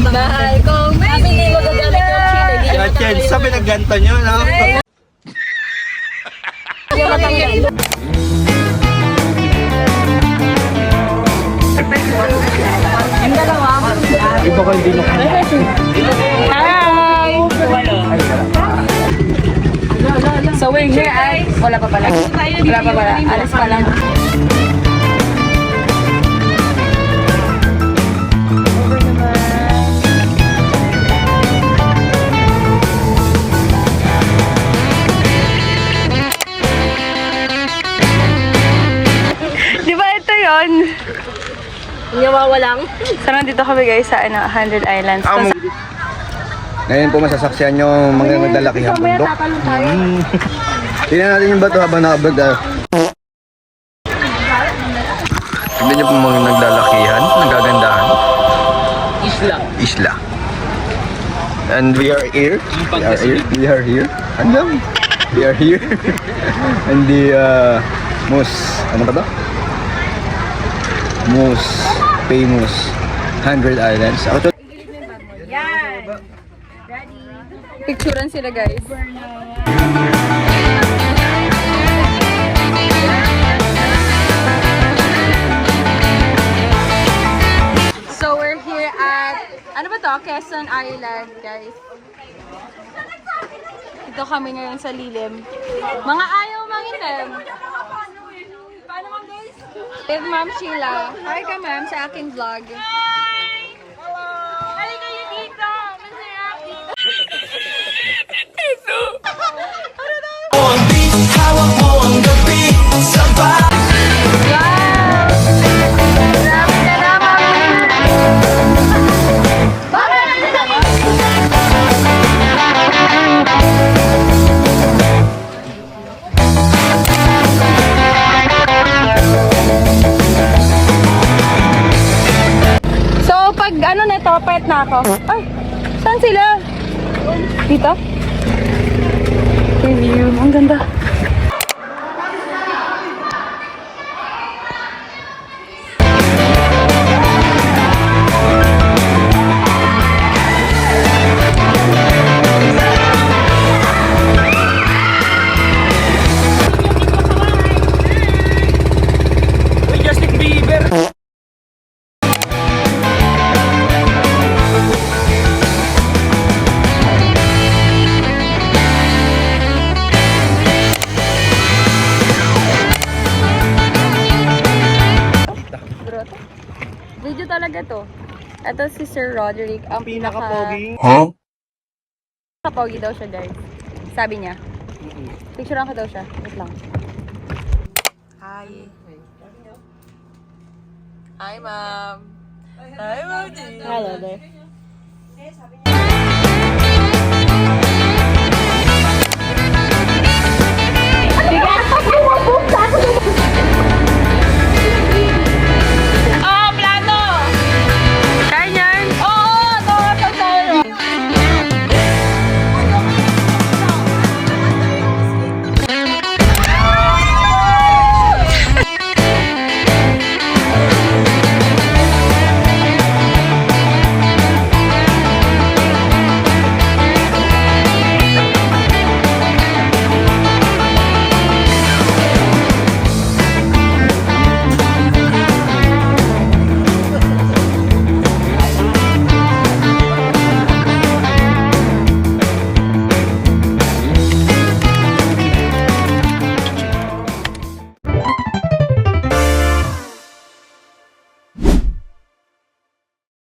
Mahal kong hindi magagalit yung chile. Kaya Chen, sabi na ganto nyo, no? Yung dalawa. Iba ko hindi nung... Hi! So we're here at... Wala pa pala. Wala pa pala. Alas pa lang. Yung nawawalang. So, nandito kami guys sa 100 Islands. Ngayon po masasaksiyan yung mga naglalakihang bundok. Tingnan natin yung bato habang nakablog tayo. Tingnan niyo po mga naglalakihan, nagagandahan. Isla. And we are here. We are here. Andam. We are here. And the ano ba to? Most famous 100 Islands. Yan. Ready. Picturean sila guys. So we're here at, ano ba to? Quezon Island guys. Dito kami ngayon sa lilim. Mga ayaw mangitim. Paano man guys? With Ma'am Sheila. Hi ka ma'am sa aking vlog. Hi! Hello! Halika kayo dito! Masarap dito! Pet na ako. Ay, saan sila? Dito? Review. Ang ganda. Video talaga to. Ito si Sir Roderick, ang pinaka-pogi. Huh? Pinaka-pogi daw siya guys. Sabi niya. Picturean ko daw siya. Wait lang. Hi. Hi, ma'am. Hi, ma'am. Hello there.